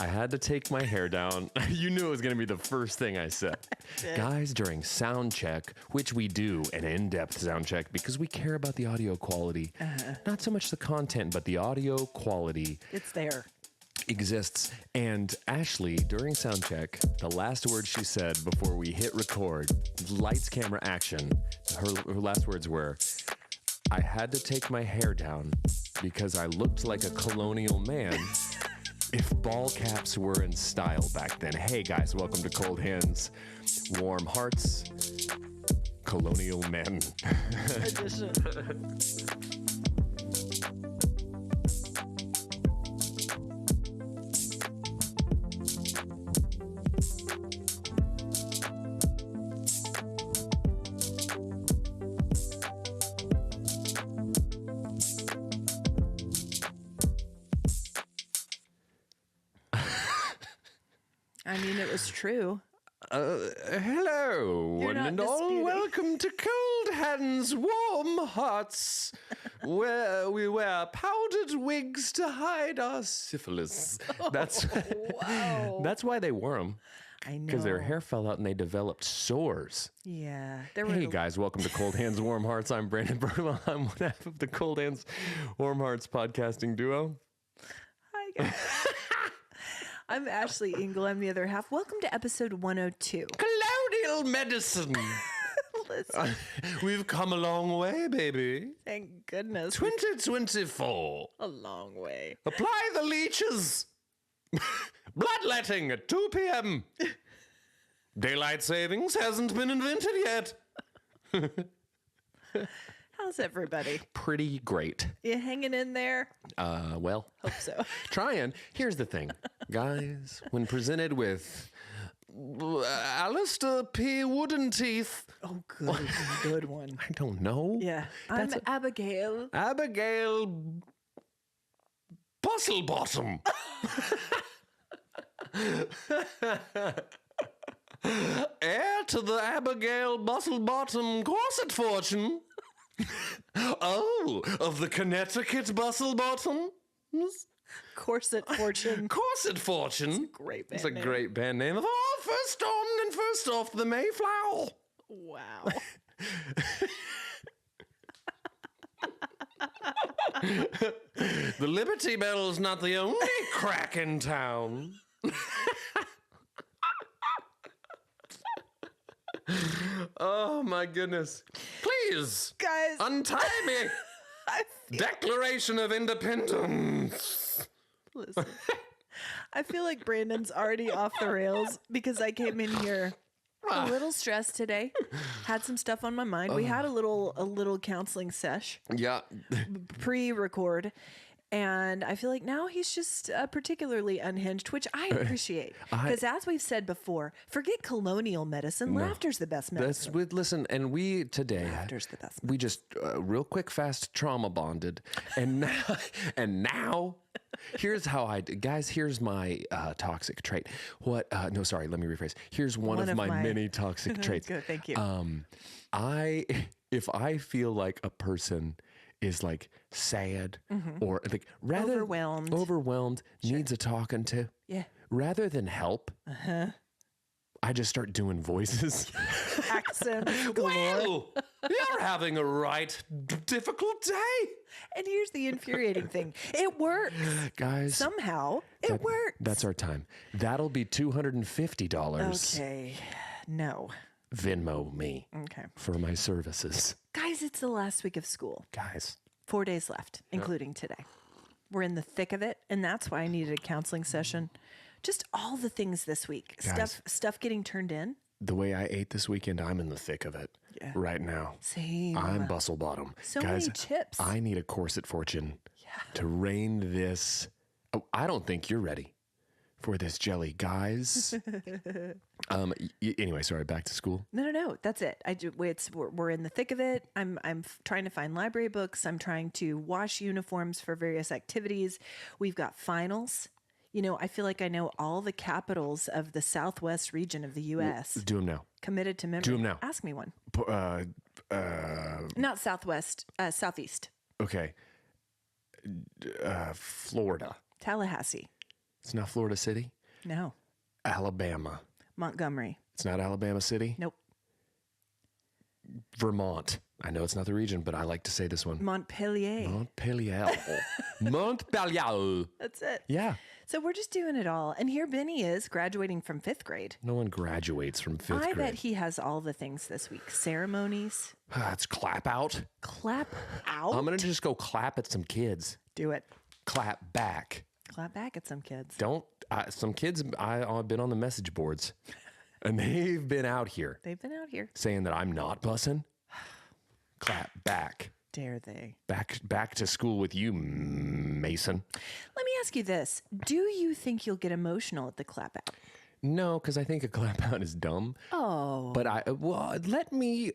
I had to take my hair down. You knew it was going to be the first thing I said. Guys, during sound check, which we do an in-depth sound check because we care about the audio quality. Not so much the content, but the audio quality. It's there. Exists. And Ashley, during sound check, the last word she said before we hit record, lights, camera, action, her last words were, I had to take my hair down because I looked like a colonial man if ball caps were in style back then. Hey guys, welcome to Cold Hands, Warm Hearts, Colonial Men. Edition. I mean, it was true. Hello, You're one not and all. disputing. Welcome to Cold Hands, Warm Hearts, where we wear powdered wigs to hide our syphilis. That's why they wore them. I know. Because their hair fell out and they developed sores. Yeah. There were Hey guys, welcome to Cold Hands, Warm Hearts. I'm Brandon Birdwell. I'm one half of the Cold Hands, Warm Hearts podcasting duo. Hi, guys. I'm Ashley Engle. I'm the other half. Welcome to episode 102. Colonial medicine. Listen, We've come a long way, baby. thank goodness. 2024. A long way. Apply the leeches. Bloodletting at 2 p.m. Daylight savings hasn't been invented yet. How's everybody? Pretty great. You hanging in there? Well, Hope so. trying. Here's the thing, guys. When presented with Alistair P. Woodenteeth, Oh, good one. I don't know. Yeah. I'm That's Abigail. Abigail Bustlebottom. Heir to the Abigail Bustlebottom corset fortune. Oh, of the Connecticut Bustlebottoms? Corset Fortune. Corset Fortune. Great band It's a name. great band name. Of all first on and first off the Mayflower. Wow. The Liberty Bell's not the only crack in town. Oh my goodness. Please, Guys, untie me. Declaration of Independence. listen. I feel like Brandon's already off the rails because I came in here a little stressed today. Had some stuff on my mind. We had a little counseling sesh Yeah. pre-record. And I feel like now he's just particularly unhinged, which I appreciate. Because as we've said before, forget colonial medicine. Laughter's the best medicine. Listen, and we today, Laughter's the best we just real quick, fast trauma bonded. And now, here's how guys, here's my toxic trait. No, sorry, let me rephrase. Here's one of my many toxic traits. Good, thank you. If I feel like a person is like sad or like rather overwhelmed, needs a talking to. Yeah. Rather than help, I just start doing voices. Accents galore. Well, you're having a difficult day. And here's the infuriating thing. It works. Guys. Somehow, it works. That's our time. That'll be $250. Okay. No. Venmo me Okay. for my services. Guys, it's the last week of school. Guys. 4 days left, including today. We're in the thick of it, and that's why I needed a counseling session. Just all the things this week. Guys. Stuff getting turned in. The way I ate this weekend, I'm in the thick of it right now. Same. I'm bustle bottom. So Guys, many tips. I need a corset fortune to rein this. Oh, I don't think you're ready for this jelly, guys. Anyway, sorry, back to school. No. That's it. We're in the thick of it. I'm trying to find library books. I'm trying to wash uniforms for various activities. We've got finals. You know, I feel like I know all the capitals of the Southwest region of the U.S. Do them now. Committed to memory. Do them now. Ask me one. Uh, Not Southwest, Southeast. okay. Florida. Tallahassee. It's not Florida City. No. Alabama. Montgomery. It's not Alabama City. Nope. Vermont. I know it's not the region, but I like to say this one. Montpellier. Montpellier. Montpellier. That's it. Yeah. So we're just doing it all. And here Benny is graduating from 5th grade. No one graduates from 5th grade. I bet he has all the things this week. Ceremonies. It's clap out. Clap out? I'm going to just go clap at some kids. Do it. Clap back. Clap back at some kids. Some kids, I've been on the message boards, and they've been out here. They've been out here. Saying that I'm not bussing. Clap back. Dare they? Back to school with you, Mason. Let me ask you this. Do you think you'll get emotional at the clap out? No, because I think a clap out is dumb. Oh. But let me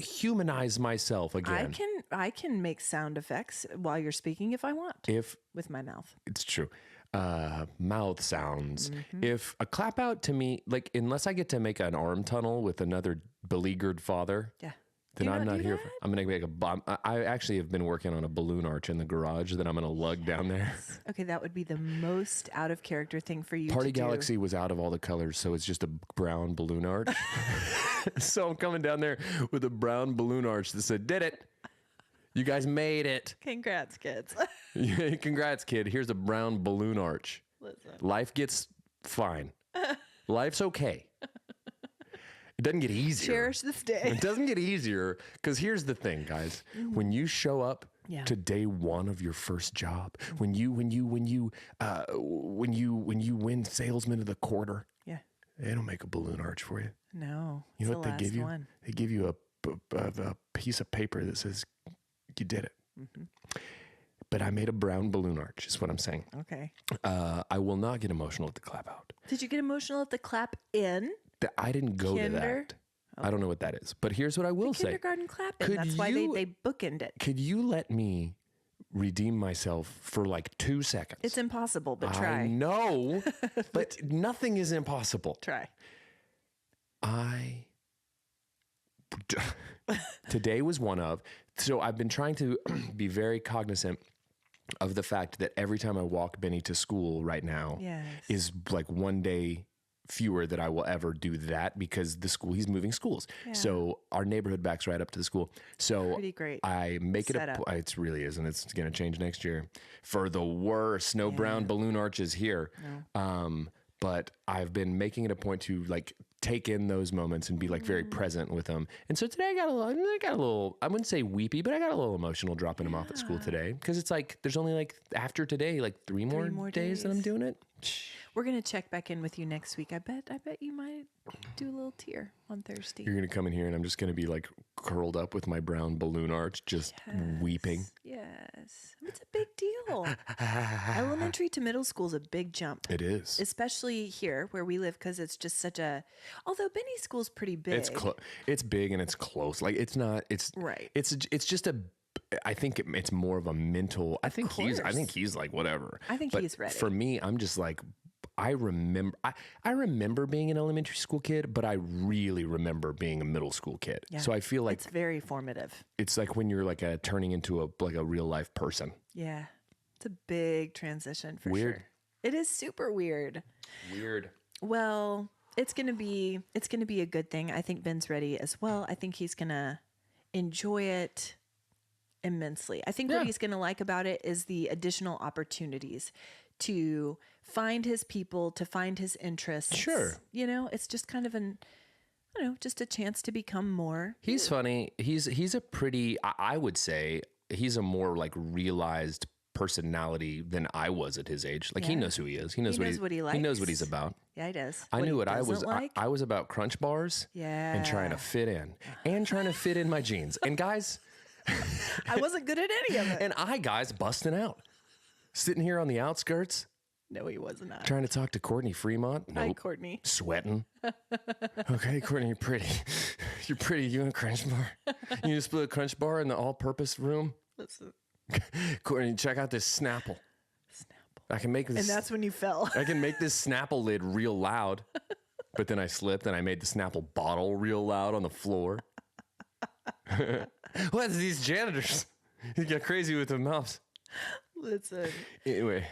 humanize myself again. I can make sound effects while you're speaking if I want. With my mouth. It's true. Mouth sounds. If a clap out to me, like, unless I get to make an arm tunnel with another beleaguered father. Yeah. Then I'm not here. I'm going to make a bomb. I actually have been working on a balloon arch in the garage that I'm going to lug down there. Okay, that would be the most out of character thing for you Party to Galaxy do. was out of all the colors, so it's just a brown balloon arch. So I'm coming down there with a brown balloon arch that said, "Did it. You guys made it. Congrats, kids." Congrats, kid. Here's a brown balloon arch. Listen. Life gets fine. Life's okay. It doesn't get easier. Cherish this day. It doesn't get easier because here's the thing, guys. When you show up to day one of your first job, when you win salesman of the quarter, they don't make a balloon arch for you. No, You know what they give you? One. They give you a piece of paper that says you did it. But I made a brown balloon arch, is what I'm saying. Okay. I will not get emotional at the clap out. Did you get emotional at the clap in? I didn't go to that. I don't know what that is. But here's what I will say. Kindergarten clap-in. That's why they bookend it. Could you let me redeem myself for like 2 seconds? It's impossible, but try. I know, but nothing is impossible. Try. Today was one of, so I've been trying to be very cognizant of the fact that every time I walk Benny to school right now is like one day fewer that I will ever do that because he's moving schools. Yeah. So our neighborhood backs right up to the school. So pretty great. I make it it really is, and it's going to change next year for the worse. No brown balloon arches here. No. But I've been making it a point to like take in those moments and be like very present with them. And so today I got a little, I wouldn't say weepy, but I got a little emotional dropping him off at school today. Cause it's like, there's only like after today, like three more days that I'm doing it. We're going to check back in with you next week. I bet you might do a little tear on Thursday. You're going to come in here and I'm just going to be like curled up with my brown balloon arch, just weeping. Yes. It's a big deal. Elementary to middle school is a big jump. It is. Especially here where we live because it's just such a, although Benny's school's pretty big. It's big and it's close. Like it's not, it's right. It's just a, I think it's more of a mental, I think he's like, whatever. I think he's ready. For me, I'm just like, I remember being an elementary school kid, but I really remember being a middle school kid. Yeah. So I feel like it's very formative. It's like when you're like turning into a real life person. Yeah. It's a big transition for weird. Sure. It is super weird. Weird. Well, it's going to be a good thing. I think Ben's ready as well. I think he's going to enjoy it immensely. I think what he's going to like about it is the additional opportunities to find his people, to find his interests. Sure. You know, it's just kind of just a chance to become more. He's funny. He's a pretty, I would say he's a more like realized personality than I was at his age. Like he knows who he is. He knows what he likes. He knows what he's about. Yeah, he does. I knew what I was. Like. I was about crunch bars. Yeah. And trying to fit in and trying to fit in my jeans. And guys, I wasn't good at any of it. And guys, busting out. Sitting here on the outskirts. No, he was not. Trying to talk to Courtney Fremont. Nope. Hi, Courtney. Sweating. Okay, Courtney, you're pretty. You're pretty. You in a crunch bar? You just split a crunch bar in the all-purpose room? Listen. Courtney, check out this Snapple. I can make this. And that's when you fell. I can make this Snapple lid real loud. But then I slipped and I made the Snapple bottle real loud on the floor. What? These janitors. You get crazy with their mouths. Listen. Anyway.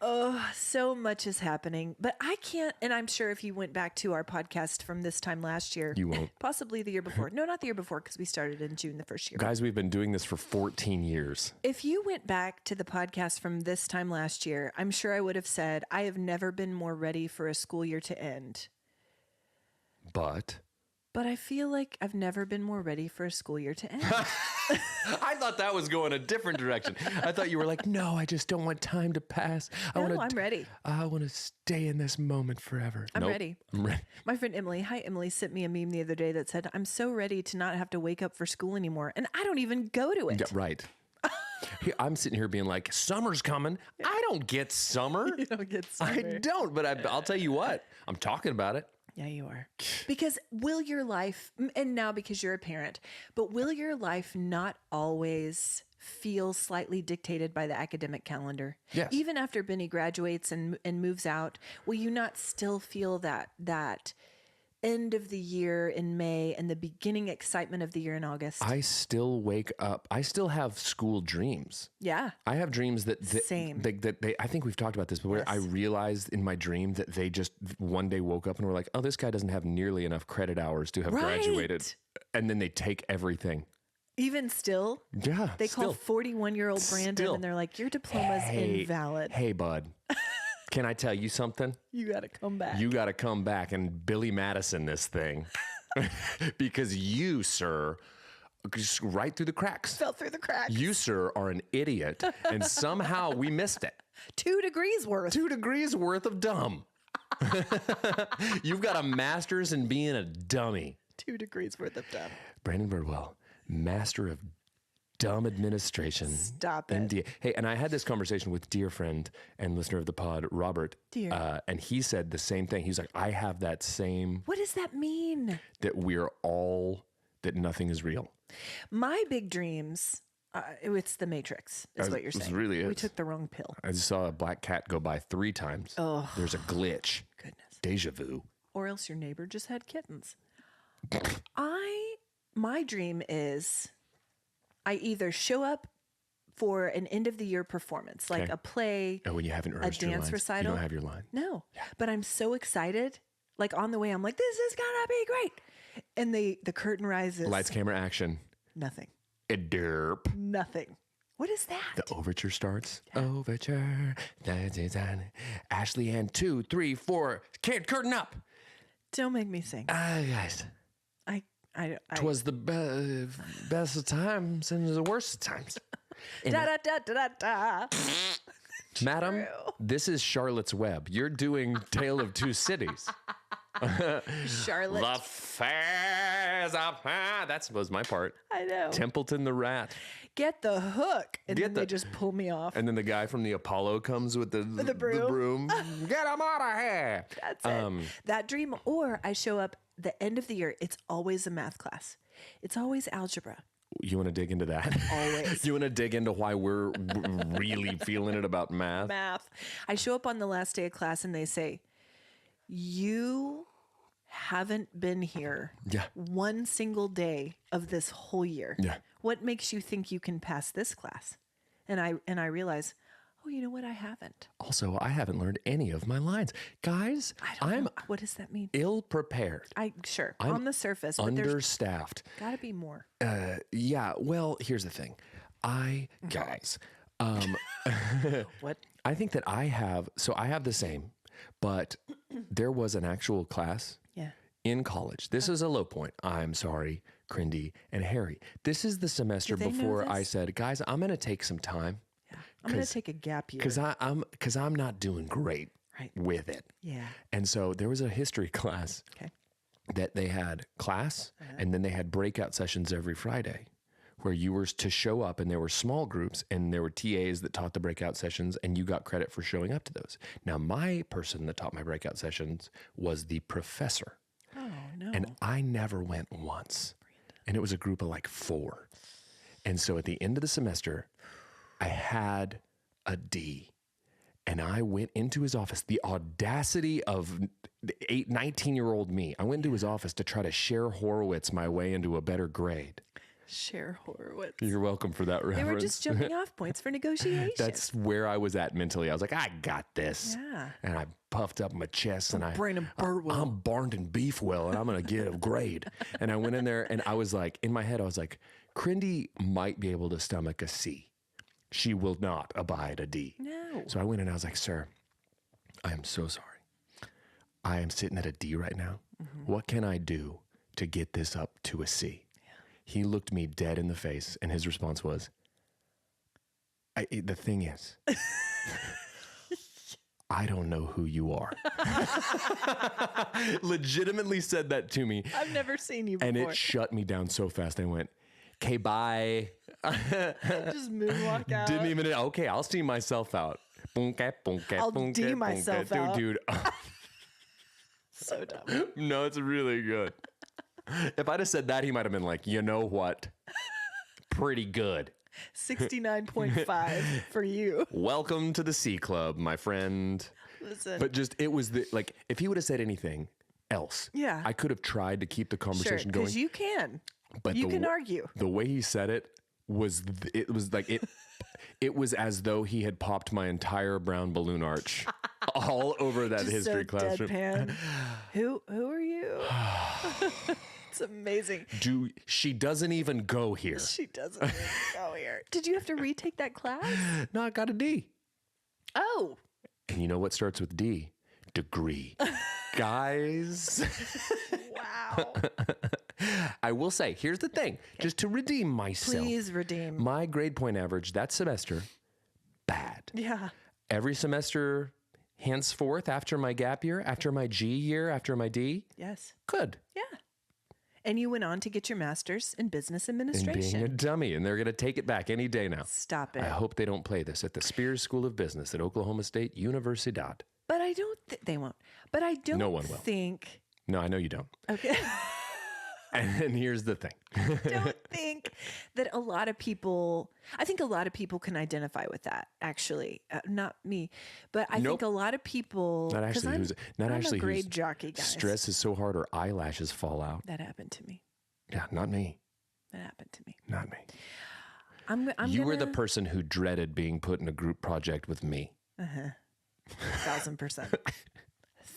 Oh, so much is happening, but I can't. And I'm sure if you went back to our podcast from this time last year, You won't. possibly the year before. No, not the year before, because we started in June the first year. Guys, we've been doing this for 14 years. If you went back to the podcast from this time last year, I'm sure I would have said, I have never been more ready for a school year to end. But I feel like I've never been more ready for a school year to end. I thought that was going a different direction. I thought you were like, no, I just don't want time to pass. No, I'm ready. I want to stay in this moment forever. I'm Nope. ready. I'm ready. My friend Emily, hi Emily, sent me a meme the other day that said, I'm so ready to not have to wake up for school anymore. And I don't even go to it. Yeah, right. I'm sitting here being like, summer's coming. I don't get summer. You don't get I summer. don't, but I'll tell you what, I'm talking about it. Yeah, you are. Because will your life, and now because you're a parent, but will your life not always feel slightly dictated by the academic calendar? Yes. Even after Benny graduates and moves out, will you not still feel that end of the year in May and the beginning excitement of the year in August? I still wake up. I still have school dreams. Yeah. I have dreams that Same. I think we've talked about this, but where I realized in my dream that they just one day woke up and were like, oh, this guy doesn't have nearly enough credit hours to have graduated. And then they take everything. Even still, Yeah. they call 41-year-old Brandon Still. and they're like, your diploma's invalid. Hey, bud. Can I tell you something? You got to come back. You got to come back and Billy Madison this thing. Because you, sir, just right through the cracks. Fell through the cracks. You, sir, are an idiot. And somehow we missed it. 2 degrees worth. 2 degrees worth of dumb. You've got a master's in being a dummy. 2 degrees worth of dumb. Brandon Birdwell, master of dumb administration. Stop it. MD. Hey, and I had this conversation with dear friend and listener of the pod, Robert. Dear. And he said the same thing. He's like, I have that same, What does that mean? that nothing is real. My big dreams, it's the Matrix, is what you're It saying. really We is. took the wrong pill. I just saw a black cat go by 3 times. Oh. There's a glitch. Goodness. Deja vu. Or else your neighbor just had kittens. My dream is I either show up for an end of the year performance, like Okay. a play, Oh, when you haven't rehearsed your dance lines. recital? You don't have your line. No, but I'm so excited. Like on the way, I'm like, this is gonna be great. And the curtain rises. Lights, camera, action. Nothing. A derp. Nothing. What is that? The overture starts. Overture. Ashley and 2, 3, 4. Can't curtain up. Don't make me sing. Guys. I 'Twas the best of times and the worst of times. da da da da da da. Madam, this is Charlotte's Web. You're doing Tale of Two Cities. Charlotte. The fairs up. That was my part. I know. Templeton the Rat. Get the hook, and Get then they the- just pull me off. And then the guy from the Apollo comes with the broom. Get him out of here. That's it. That dream, or I show up the end of the year. It's always a math class. It's always algebra. You want to dig into that? Always. You want to dig into why we're really feeling it about math? Math. I show up on the last day of class, and they say, "You haven't been here Yeah. one single day of this whole year. Yeah. What makes you think you can pass this class?" And I realize, oh, you know what? I haven't. Also, I haven't learned any of my lines. Guys, I'm What does that mean? ill prepared, Sure, I'm on the surface, but there's understaffed. got to be more. Yeah, well, here's the thing. Guys, What? I think that I have the same, but there was an actual class Yeah. in college. This is a low point. I'm sorry, Crindy and Harry. This is the semester Do they know before I this? said, guys, I'm going to take some time I'm going to take a gap year. because I'm not doing great Right. with it. Yeah. And so there was a history class Okay. that they had class and then they had breakout sessions every Friday where you were to show up, and there were small groups and there were TAs that taught the breakout sessions and you got credit for showing up to those. Now, my person that taught my breakout sessions was the professor, Oh, no. and I never went once. And it was a group of like 4. And so at the end of the semester, I had a D. And I went into his office, the audacity of 19-year-old me. I went into his office to try to share Horowitz my way into a better grade. Cher Horowitz. You're welcome for that reference. They were just jumping off points for negotiation. That's where I was at mentally. I was like, I got this. Yeah. And I puffed up my chest and Brandon Birdwell. I'm Barnton Beefwell and I'm going to get a grade. And I went in there and I was like, in my head, I was like, Crindy might be able to stomach a C. She will not abide a D. No. So I went in and I was like, sir, I am so sorry. I am sitting at a D right now. Mm-hmm. What can I do to get this up to a C? Yeah. He looked me dead in the face and his response was, the thing is, I don't know who you are. Legitimately said that to me. I've never seen you before. And it shut me down so fast. I went, okay, bye. Just moonwalk out. Didn't even, okay, I'll see myself out. I'll do myself out. Dude. So dumb. No, it's really good. If I'd have said that, he might have been like, you know what? Pretty good. 69.5 for you. Welcome to the C Club, my friend. Listen. But just, it was like, if he would have said anything else, yeah, I could have tried to keep the conversation going. Because you can. But you can argue. The way he said it was like it was as though he had popped my entire brown balloon arch all over that Just history so classroom. Deadpan. Who are you? It's amazing. She doesn't even go here. She doesn't even go here. Did you have to retake that class? No, I got a D. Oh. And you know what starts with D? Degree. Guys. Wow. I will say, here's the thing, just to redeem myself. Please redeem. My grade point average that semester, bad. Yeah. Every semester henceforth, after my gap year, after my G year, after my D. Yes. Good. Yeah. And you went on to get your master's in business And administration. being a dummy, and they're going to take it back any day now. Stop it. I hope they don't play this at the Spears School of Business at Oklahoma State University. But I don't they won't. But I don't No one will. think. No, I know you don't. Okay. And here's the thing. Don't think that a lot of people, I think a lot of people can identify with that, actually. Not me, but I think a lot of people, Not actually. I'm a grade jockey, guys. Stress is so hard her eyelashes fall out. That happened to me. Yeah, not me. That happened to me. Not me. You were the person who dreaded being put in a group project with me. 1,000%.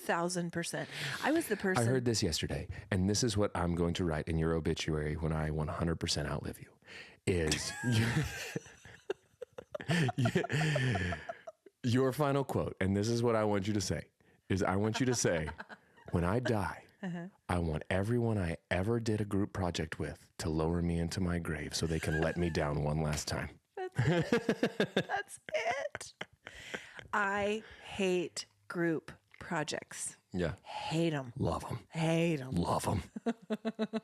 1,000%. I was the person. I heard this yesterday, and this is what I'm going to write in your obituary when I 100% outlive you, is your final quote, and this is what I want you to say, is I want you to say, when I die, I want everyone I ever did a group project with to lower me into my grave so they can let me down one last time. That's it. I hate group projects. Yeah. Hate them. Love them. Hate them. Love them.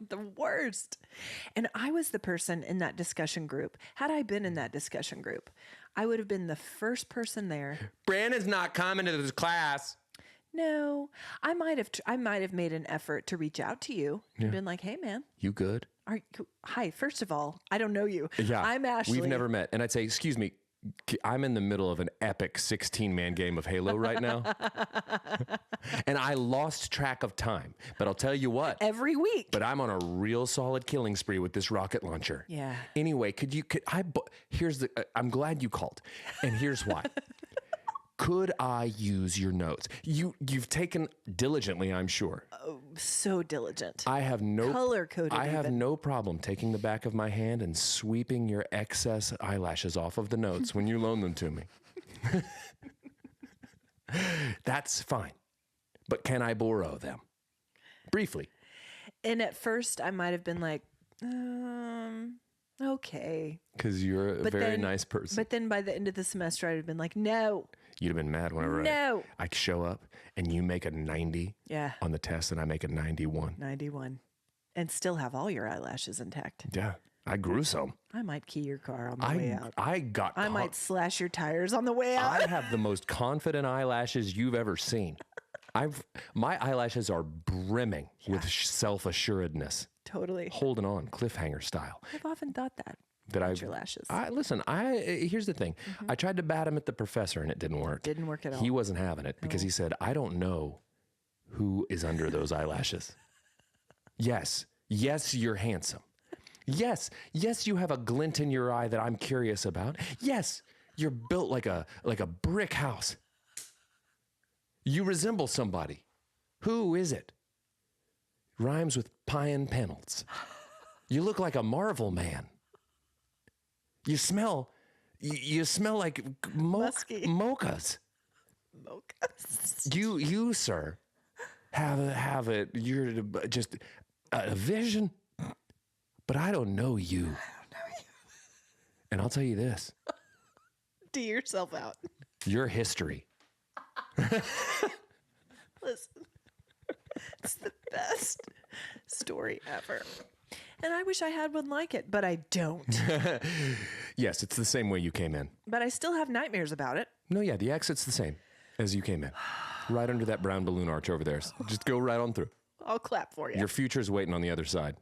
The worst. And I was the person in that discussion group. Had I been in that discussion group, I would have been the first person there. Brandon's not coming to this class. No, I might have made an effort to reach out to you and been like, hey, man. You good? Hi, first of all, I don't know you. Yeah. I'm Ashley. We've never met. And I'd say, excuse me, I'm in the middle of an epic 16-man game of Halo right now. And I lost track of time. But I'll tell you what. Every week. But I'm on a real solid killing spree with this rocket launcher. Yeah. Anyway, I'm glad you called. And here's why. Could I use your notes? You've taken diligently, I'm sure. Oh, so diligent. I have no color-coded. I have no problem taking the back of my hand and sweeping your excess eyelashes off of the notes when you loan them to me. That's fine. But can I borrow them? Briefly. And at first I might have been like, okay. Because you're a very nice person. But then by the end of the semester, I'd have been like, no. You'd have been mad whenever I show up and you make a 90 on the test and I make a 91. 91. And still have all your eyelashes intact. Yeah. I grew some. I might key your car on the way out. I might slash your tires on the way out. I have the most confident eyelashes you've ever seen. My eyelashes are brimming with self-assuredness. Totally. Holding on, cliffhanger style. I've often thought that. Your lashes. Listen, here's the thing. I tried to bat him at the professor and it didn't work. Didn't work at all. He wasn't having it because he said, I don't know who is under those eyelashes. Yes, you're handsome. Yes, you have a glint in your eye that I'm curious about. Yes, you're built like a brick house. You resemble somebody. Who is it? Rhymes with pine panels. You look like a Marvel man. You smell like Musky. mochas. Mochas. You sir, have it. You're just a vision, but I don't know you. I don't know you. And I'll tell you this: Do yourself out. your history. Listen, it's the best story ever. And I wish I had one like it, but I don't. Yes, it's the same way you came in. But I still have nightmares about it. No, yeah, the exit's the same as you came in. Right under that brown balloon arch over there. Just go right on through. I'll clap for you. Your future's waiting on the other side.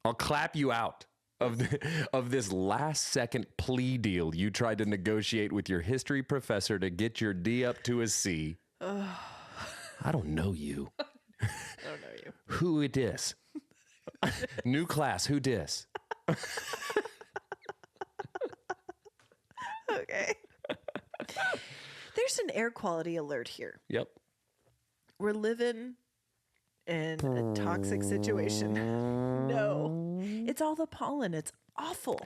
I'll clap you out of this last second plea deal you tried to negotiate with your history professor to get your D up to a C. I don't know you. I don't know you. Who it is? New class, who dis? Okay. There's an air quality alert here. Yep. We're living in a toxic situation. No. It's all the pollen. It's awful.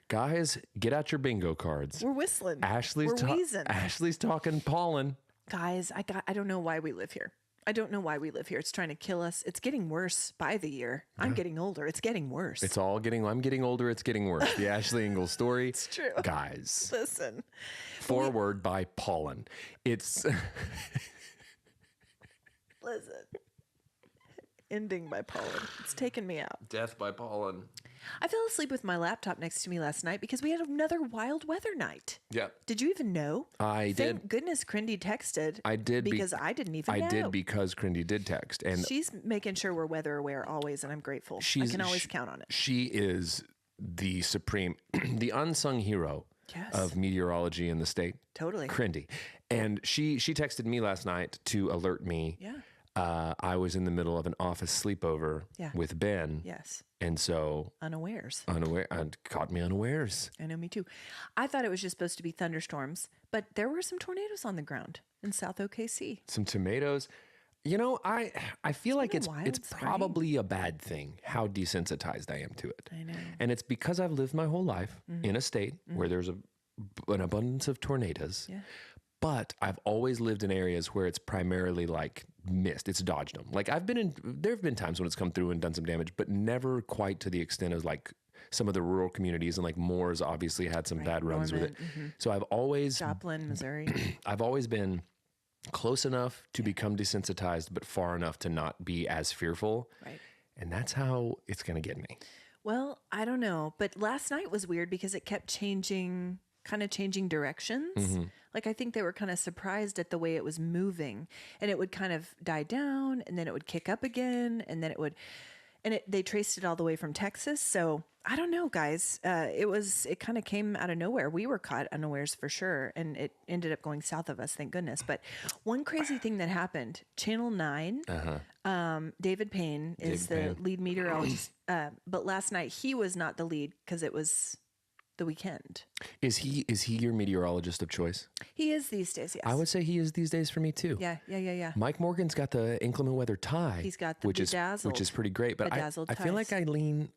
Guys, get out your bingo cards. We're whistling. We're wheezing. Ashley's talking pollen. Guys, I don't know why we live here. I don't know why we live here. It's trying to kill us. It's getting worse by the year. I'm getting older. It's getting worse. I'm getting older. It's getting worse. The Ashley Engle story. It's true. Guys. Listen. Forward by pollen. It's. Listen. Ending by pollen. It's taken me out. Death by pollen. I fell asleep with my laptop next to me last night because we had another wild weather night. Yeah. Did you even know? I did. Thank goodness Crindy texted. I did because I didn't even know. I did because Crindy did text. And she's making sure we're weather aware always, and I'm grateful. I can always count on it. She is the supreme, the unsung hero of meteorology in the state. Totally. Crindy. And she texted me last night to alert me. Yeah. I was in the middle of an office sleepover with Ben. Yes. And so unawares. Caught me unawares. I know, me too. I thought it was just supposed to be thunderstorms, but there were some tornadoes on the ground in South OKC. Some tomatoes. You know, I feel like it's probably a bad thing how desensitized I am to it. I know. And it's because I've lived my whole life in a state where there's an abundance of tornadoes. Yeah. But I've always lived in areas where it's primarily like missed. It's dodged them. Like there have been times when it's come through and done some damage, but never quite to the extent of like some of the rural communities, and like Moore's obviously had some bad runs with it. Mm-hmm. So I've always Joplin, Missouri. I've always been close enough to become desensitized, but far enough to not be as fearful. Right. And that's how it's going to get me. Well, I don't know, but last night was weird because it kept changing directions. Mm-hmm. Like, I think they were kind of surprised at the way it was moving, and it would kind of die down and then it would kick up again. And then it would, they traced it all the way from Texas. So I don't know, guys. It kind of came out of nowhere. We were caught unawares for sure. And it ended up going south of us. Thank goodness. But one crazy thing that happened, Channel 9, David Payne is the lead meteorologist. But last night he was not the lead because it was the weekend. Is he your meteorologist of choice? He is these days, yes. I would say he is these days for me too. Yeah. Mike Morgan's got the inclement weather tie. He's got the bedazzled, which is pretty great. But I feel like I lean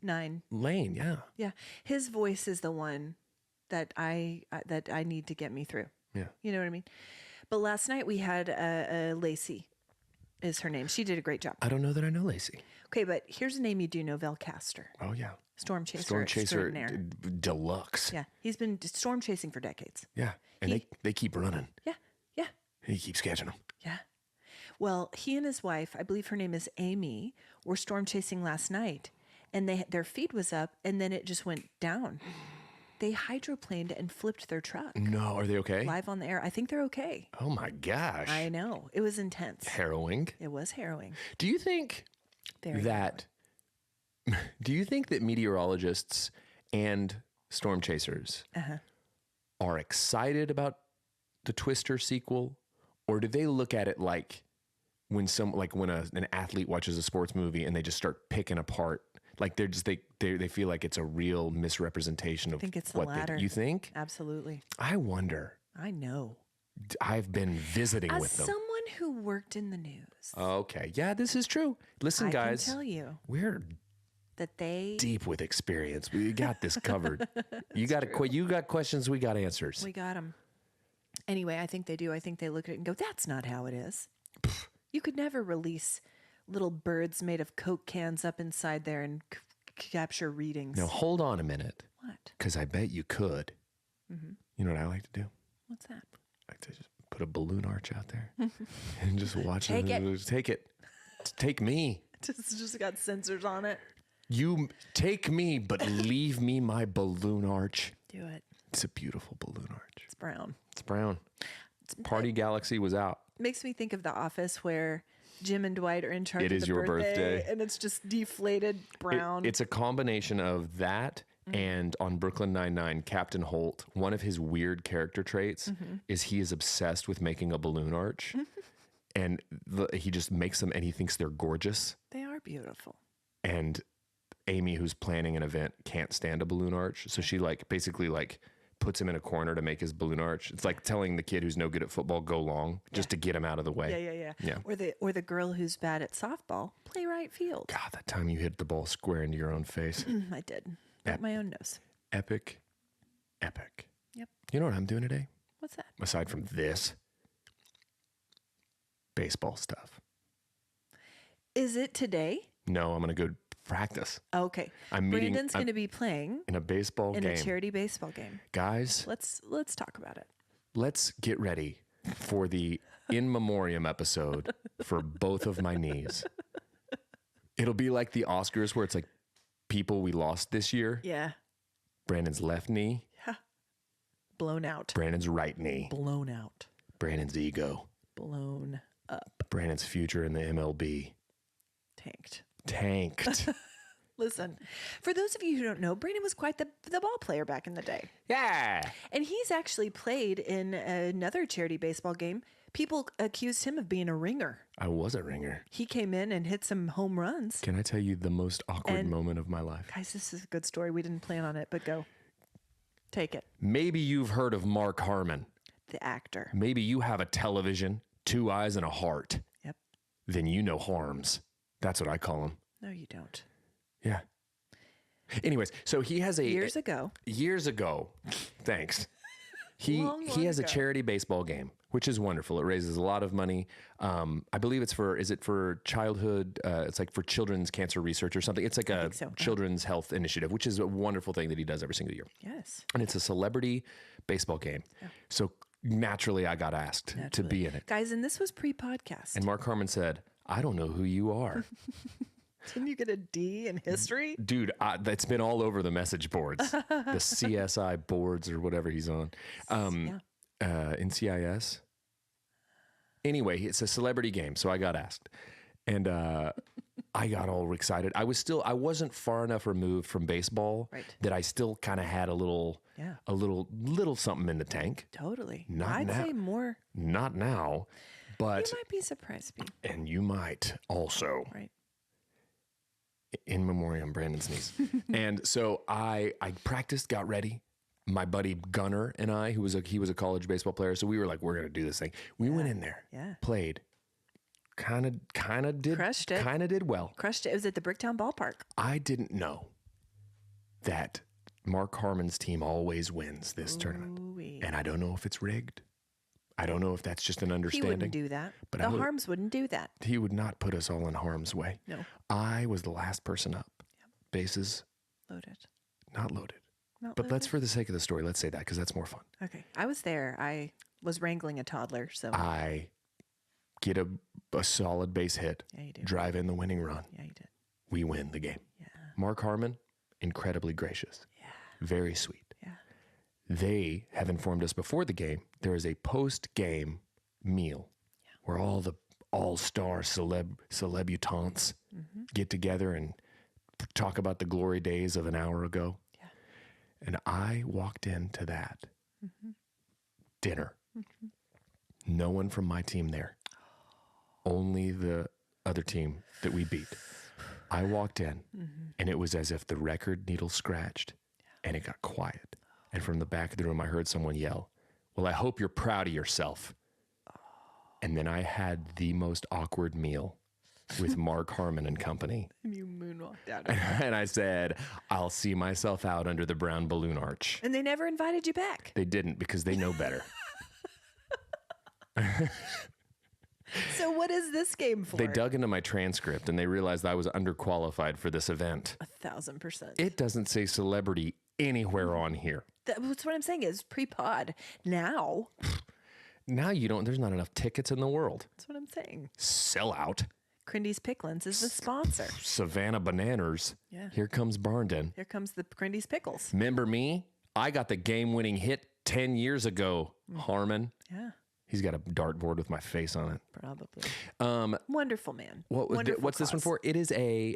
9 lane. Yeah. Yeah. His voice is the one that I need to get me through. Yeah. You know what I mean? But last night we had Lacey is her name. She did a great job. I don't know that I know Lacey. Okay, but here's a name you do know, Velcaster. Oh yeah. Storm chaser. Storm chaser deluxe. Yeah. He's been storm chasing for decades. Yeah. And they keep running. Yeah. Yeah. He keeps catching them. Yeah. Well, he and his wife, I believe her name is Amy, were storm chasing last night, and their feed was up, and then it just went down. They hydroplaned and flipped their truck. No, are they okay? Live on the air. I think they're okay. Oh my gosh. I know. It was intense. Harrowing. It was harrowing. Do you think that meteorologists and storm chasers are excited about the Twister sequel, or do they look at it like when an athlete watches a sports movie and they just start picking apart Like they feel like it's a real misrepresentation of think it's the what latter. you think? Absolutely. I wonder. I know. I've been visiting As with them. someone who worked in the news, Okay. Yeah, this is true. Listen, I guys. can tell you We're that they deep with experience. We got this covered. You got questions, we got answers. we got them. Anyway, I think they do. I think they look at it and go, "That's not how it is." You could never release little birds made of Coke cans up inside there and capture readings. Now, hold on a minute, What? because I bet you could. You know what I like to do? What's that? I like to just put a balloon arch out there and just watch Take it. it. Take it. Take me. Just got sensors on it. You take me, but leave me my balloon arch. Do it. It's a beautiful balloon arch. It's brown. It's brown. Party Galaxy was out. Makes me think of The Office where Jim and Dwight are in charge It of is the your birthday. and it's just deflated brown. It's a combination of that and on Brooklyn Nine-Nine, Captain Holt, one of his weird character traits is he is obsessed with making a balloon arch. And he just makes them and he thinks they're gorgeous. They are beautiful. And Amy, who's planning an event, can't stand a balloon arch. So she basically puts him in a corner to make his balloon arch. It's like telling the kid who's no good at football, go long, just to get him out of the way. Yeah. Or the girl who's bad at softball, play right field. God, that time you hit the ball square into your own face. I did. At my own nose. Epic. Yep. You know what I'm doing today? What's that? Aside from this, baseball stuff. Is it today? No, I'm going to go practice. Okay. Brandon's going to be playing in a baseball in game. a charity baseball game. Guys, let's talk about it. let's get ready for the in memoriam episode for both of my knees. It'll be like the Oscars where it's like people we lost this year. Yeah. Brandon's left knee, Blown out. Brandon's right knee, Blown out. Brandon's ego, Blown up. Brandon's future in the MLB. Tanked. Listen, for those of you who don't know, Brandon was quite the ball player back in the day. Yeah. And he's actually played in another charity baseball game. People accused him of being a ringer. I was a ringer. He came in and hit some home runs. Can I tell you the most awkward moment of my life? Guys, this is a good story. We didn't plan on it, but go. Take it. Maybe you've heard of Mark Harmon. The actor. Maybe you have a television, 2 eyes, and a heart. Yep. Then you know Harms. That's what I call him. No, you don't. Yeah. Anyways, so he has a Years ago. Thanks. He Long has a ago. charity baseball game, which is wonderful. It raises a lot of money. I believe it's for childhood? It's like for children's cancer research or something. It's like a think so. children's health initiative, which is a wonderful thing that he does every single year. Yes. And it's a celebrity baseball game. Yeah. So naturally, I got asked to be in it. Guys, and this was pre-podcast. And Mark Harmon said, I don't know who you are. Didn't you get a D in history? Dude, that's been all over the message boards, the CSI boards or whatever he's on. NCIS. Anyway, it's a celebrity game, so I got asked. And I got all excited. I wasn't far enough removed from baseball that I still kind of had a little something in the tank. Totally. Not I'd now. say more. Not now, but... You might be surprised, Pete. And you might also. Right. In memoriam, Brandon's niece. And so I practiced, got ready. My buddy Gunner and I, he was a college baseball player, so we were like, we're gonna do this thing. We went in there, played, kind of did, crushed it, kind of did well. Crushed it. It was at the Bricktown Ballpark. I didn't know that Mark Harmon's team always wins this tournament, and I don't know if it's rigged. I don't know if that's just an understanding. He wouldn't do that. But the Harms wouldn't do that. He would not put us all in harm's way. No. I was the last person up. Yep. Bases. Loaded. Not loaded. Not but loaded? let's, for the sake of the story, let's say that because that's more fun. Okay. I was there. I was wrangling a toddler, so. I get a solid base hit. Yeah, you do. Drive in the winning run. Yeah, you did. We win the game. Yeah. Mark Harmon, incredibly gracious. Yeah. Very sweet. Yeah. They have informed us before the game there is a post-game meal where all the all-star celebutants get together and talk about the glory days of an hour ago. Yeah. And I walked into that dinner. No one from my team there. Only the other team that we beat. I walked in, and it was as if the record needle scratched, and it got quiet. And from the back of the room, I heard someone yell, "Well, I hope you're proud of yourself." And then I had the most awkward meal with Mark Harmon and company. And you moonwalked out. And I said, "I'll see myself out under the brown balloon arch." And they never invited you back. They didn't, because they know better. So what is this game for? They dug into my transcript and they realized I was underqualified for this event. 1,000%. It doesn't say celebrity anywhere on here. That's what I'm saying is pre-pod. Now. Now there's not enough tickets in the world. That's what I'm saying. Sell out. Crindy's Picklins is the sponsor. Savannah Bananas. Yeah. Here comes Barnden. Here comes the Crindy's Pickles. Remember me? I got the game-winning hit 10 years ago, Harmon. Yeah. He's got a dartboard with my face on it. Probably. Wonderful man. What's this one for? It is a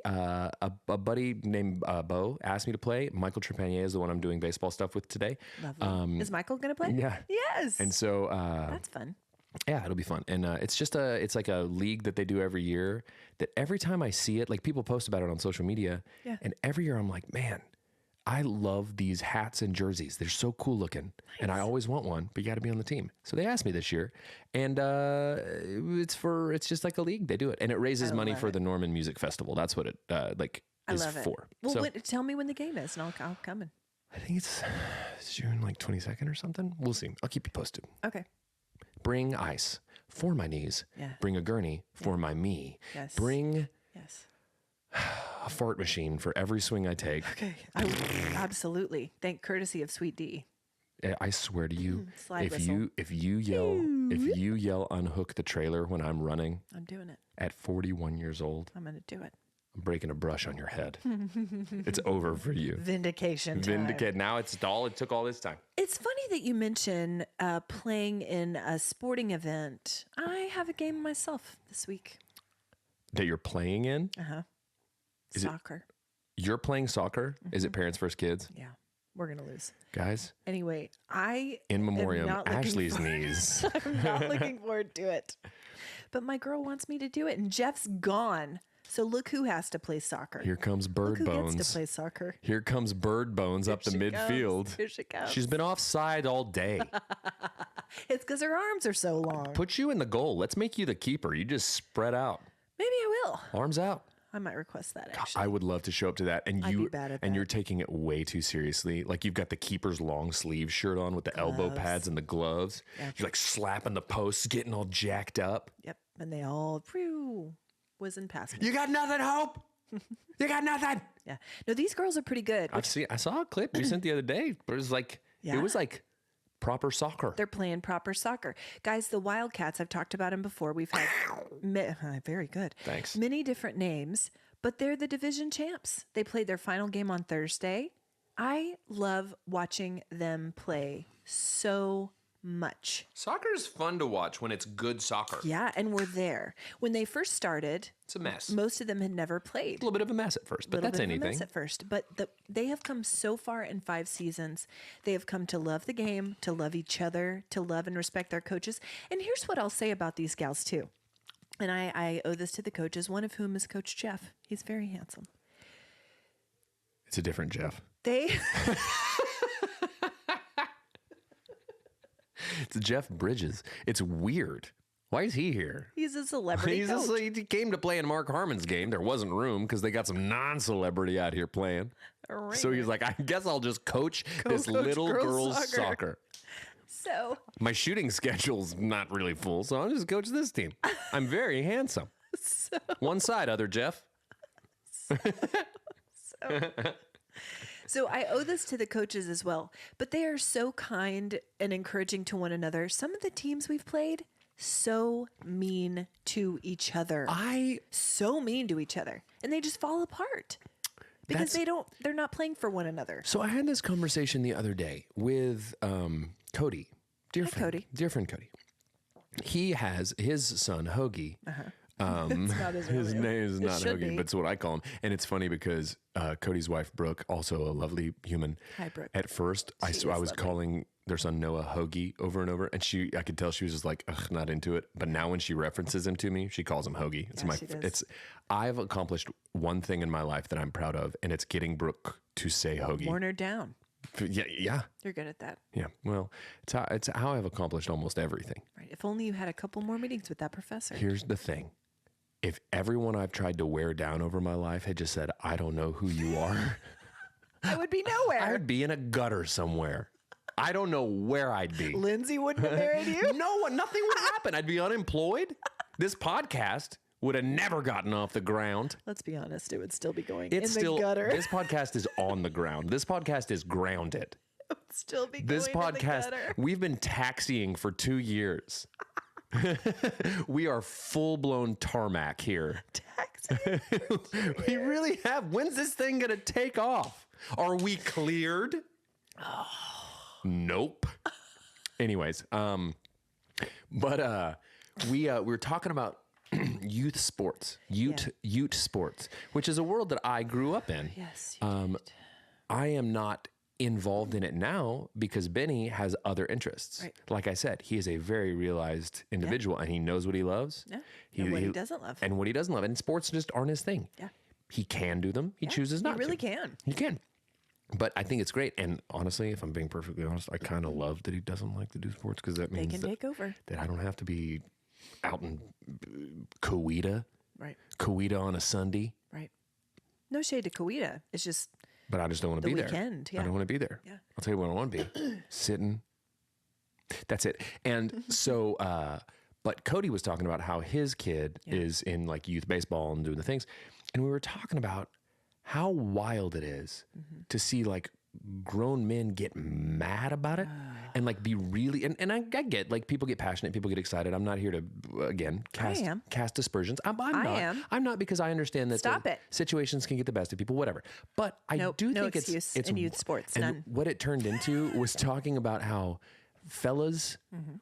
buddy named Bo asked me to play. Michael Trepanier is the one I'm doing baseball stuff with today. Lovely. Is Michael going to play? Yeah. Yes. And so that's fun. yeah, it'll be fun. And it's like a league that they do every year that every time I see it, like people post about it on social media. Yeah. And every year I'm like, man, I love these hats and jerseys. They're so cool looking. Nice. And I always want one, but you got to be on the team. So they asked me this year, and it's just like a league. They do it, and it raises money for the Norman Music Festival. That's what it is for. Well, so, tell me when the game is, and I'll come in. I think it's June 22nd or something. We'll see. I'll keep you posted. Okay. Bring ice for my knees. Yeah. Bring a gurney for my me. Yes. Bring yes. a fart machine for every swing I take. Okay. Absolutely. Thank courtesy of Sweet D. I swear to you, Slide if you yell unhook the trailer when I'm running, I'm doing it. At 41 years old, I'm going to do it. I'm breaking a brush on your head. It's over for you. Vindication time. Now it took all this time. It's funny that you mention playing in a sporting event. I have a game myself this week. That you're playing in? Uh-huh. Soccer. You're playing soccer? Mm-hmm. Is it Parents First Kids? Yeah. We're going to lose. Guys? Anyway, in memoriam, Ashley's knees. I'm not looking forward to it. But my girl wants me to do it, and Jeff's gone. So look who has to play soccer. Here comes Bird look who Bones. Gets to play soccer. Here comes Bird Bones up the midfield. Here she comes. She's been offside all day. It's because her arms are so long. Put you in the goal. Let's make you the keeper. You just spread out. Maybe I will. Arms out. I might request that, actually. I would love to show up to that. And I'd be bad at that. you're taking it way too seriously. Like you've got the keeper's long sleeve shirt on with the elbow pads and the gloves. Yeah. You're like slapping the posts, getting all jacked up. Yep. And they all whizzing past me. You got nothing, Hope. You got nothing. Yeah. No, these girls are pretty good. I saw a clip you sent the other day. But it was like proper soccer. They're playing proper soccer. Guys, the Wildcats, I've talked about them before. We've had very good. Thanks. Many different names, but they're the division champs. They played their final game on Thursday. I love watching them play so much. Soccer is fun to watch when it's good soccer. Yeah, and we're there. When they first started, it's a mess. Most of them had never played. A little bit of a mess at first, but that's anything. A mess at first, but they have come so far in 5 seasons. They have come to love the game, to love each other, to love and respect their coaches. And here's what I'll say about these gals too. And I owe this to the coaches, one of whom is Coach Jeff. He's very handsome. It's a different Jeff. It's Jeff Bridges. It's weird. Why is he here? He's a celebrity. He came to play in Mark Harmon's game. There wasn't room because they got some non-celebrity out here playing. Right. So he's like, I guess I'll just coach little girls' soccer. So my shooting schedule's not really full, so I'll just coach this team. I'm very handsome. One side, other Jeff. So I owe this to the coaches as well, but they are so kind and encouraging to one another. Some of the teams we've played, so mean to each other. So mean to each other. And they just fall apart because they're not playing for one another. So I had this conversation the other day with Cody, dear friend Cody. He has his son, Hoagie, It's not his real His name. name is It not should Hoagie, be. but it's what I call him. And it's funny because Cody's wife, Brooke, also a lovely human. Hi, Brooke. At first, I She is was lovely. calling their son Noah Hoagie over and over, and I could tell she was just like, ugh, not into it. But now when she references him to me, she calls him Hoagie. Yeah, she does. I've accomplished one thing in my life that I'm proud of, and it's getting Brooke to say Hoagie. Worn her down. Yeah. You're good at that. Yeah. Well, it's how I've accomplished almost everything. Right. If only you had a couple more meetings with that professor. Here's the thing. If everyone I've tried to wear down over my life had just said, I don't know who you are, I would be nowhere. I would be in a gutter somewhere. I don't know where I'd be. Lindsay wouldn't have married you. No, nothing would happen. I'd be unemployed. This podcast would have never gotten off the ground. Let's be honest, it would still be going It's in still, the gutter. this podcast is on the ground. This podcast is grounded. It would still be This going in the podcast, gutter. we've been taxiing for 2 years. We are full-blown tarmac here. Taxi. We really have. When's this thing going to take off? Are we cleared? Nope. Anyways, but we were talking about youth sports, youth sports, which is a world that I grew up in. Yes. You did. I am not involved in it now because Benny has other interests. Right. Like I said, he is a very realized individual and he knows what he loves. Yeah. And what he doesn't love. And what he doesn't love. And sports just aren't his thing. Yeah. He can do them. He chooses not You really to. can. He can. But I think it's great. And honestly, if I'm being perfectly honest, I kind of love that he doesn't like to do sports because that They means can take over. that I don't have to be out in Coweta on a Sunday. Right. No shade to Coweta. It's just But I just don't want to the be there. weekend. I Yeah. don't want to be there. Yeah. I'll tell you what I want to be. Sitting. That's it. And so, but Cody was talking about how his kid is in like youth baseball and doing the things. And we were talking about how wild it is to see like grown men get mad about it and like be really, and I get like people get passionate, people get excited. I'm not here to, again, cast aspersions. I'm not. I'm not because I understand that Stop it. situations can get the best of people, whatever. But I do no think excuse it's in youth sports, and none. what it turned into was talking about how fellas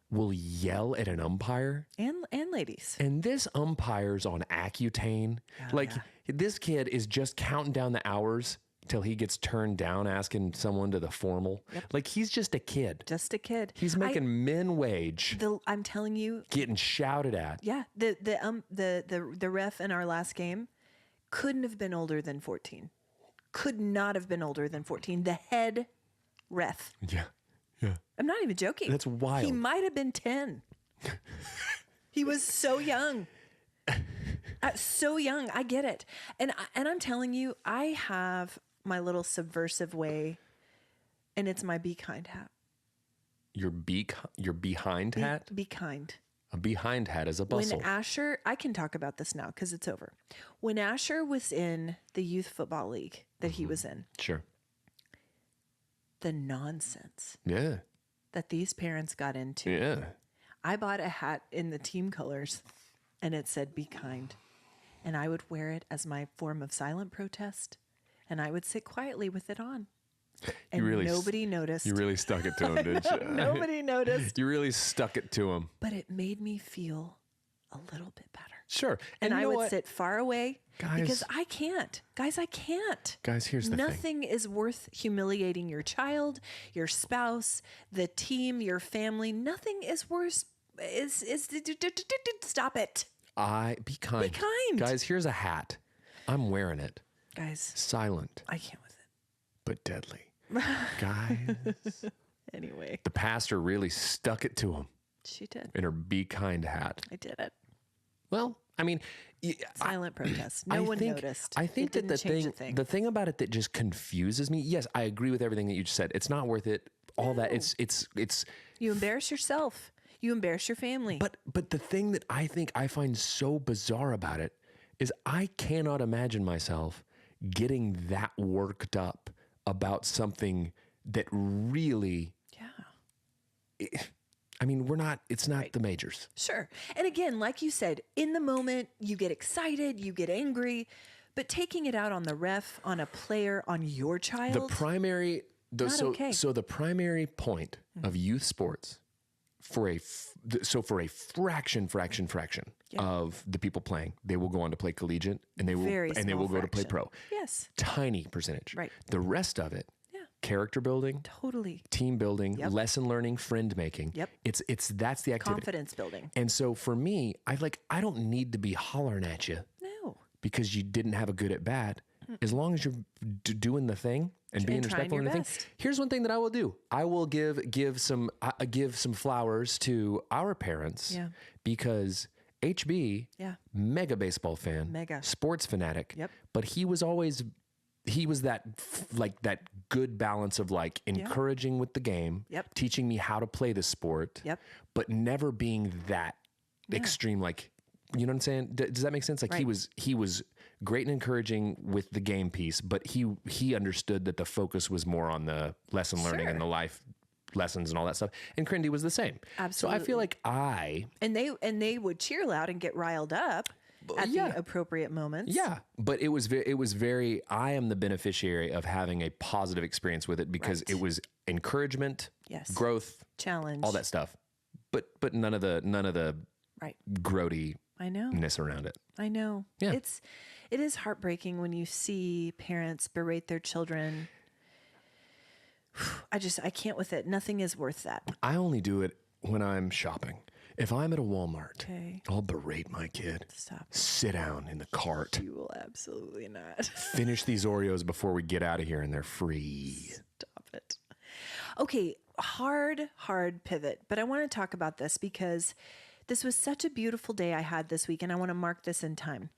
will yell at an umpire. and ladies. And this umpire's on Accutane. This kid is just counting down the hours till he gets turned down asking someone to the formal. Like he's just a kid. Just a kid. He's making min wage, I'm telling you, getting shouted at. yeah. The ref in our last game couldn't have been older than 14. Could not have been older than 14. The head ref. Yeah. Yeah. I'm not even joking. That's wild. He might have been 10. He was so young. So young. I get it. And I'm telling you, I have my little subversive way, and it's my be kind hat. Your behind hat? Be kind. A behind hat is a bustle. When Asher, I can talk about this now because it's over. When Asher was in the youth football league that he was in, Sure. the nonsense Yeah. that these parents got into. Yeah. I bought a hat in the team colors and it said be kind. And I would wear it as my form of silent protest. And I would sit quietly with it on. And nobody noticed. You really stuck it to him, didn't you? Nobody noticed. You really stuck it to him. But it made me feel a little bit better. Sure. And you I know would what? sit far away because I can't. Guys, I can't. Guys, here's the thing. Nothing is worth humiliating your child, your spouse, the team, your family. Nothing is worse. Stop it. Be kind. Be kind. Guys, here's a hat. I'm wearing it. Guys, Silent, I can't with it. but deadly. Guys. Anyway, The pastor really stuck it to him she did. in her be kind hat. I did it. Well, I mean, Silent protest. No one noticed. I think it that didn't change a the thing about it that just confuses me. Yes, I agree with everything that you just said. It's not worth it. All that it's You embarrass yourself. You embarrass your family. But the thing that I think I find so bizarre about it is I cannot imagine myself getting that worked up about something that really, I mean, it's not the majors. Sure. And again, like you said, in the moment, you get excited, you get angry, but taking it out on the ref, on a player, on your child. The primary, okay. so the primary point of youth sports for for a fraction of the people playing, they will go on to play collegiate, and they will go to play pro. Yes. Tiny percentage. Right. The rest of it, Yeah. character building, Totally. team building, lesson learning, friend making. Yep. That's the activity. Confidence building. And so for me, I don't need to be hollering at you No. because you didn't have a good at bat. As long as you're doing the thing and being respectful in the thing. Here's one thing that I will do. I will give some flowers to our parents. Yeah. Because HB, mega baseball fan, Mega. sports fanatic. Yep. But he was that that good balance of like encouraging with the game, teaching me how to play the sport, but never being that extreme. Like, you know what I'm saying? Does that make sense? Like he was great and encouraging with the game piece, but he understood that the focus was more on the lesson learning and the life lessons and all that stuff. And Crindy was the same. Absolutely. So I feel like and they would cheer loud and get riled up at the appropriate moments. Yeah, but it was very. I am the beneficiary of having a positive experience with it because it was encouragement, growth, challenge, all that stuff. But none of the grody-ness around it. I know. Yeah. It is heartbreaking when you see parents berate their children. I can't with it. Nothing is worth that. I only do it when I'm shopping. If I'm at a Walmart, I'll berate my kid. Stop. Sit down in the cart. You will absolutely not. Finish these Oreos before we get out of here and they're free. Stop it. Okay, hard pivot. But I want to talk about this because this was such a beautiful day I had this week, and I want to mark this in time.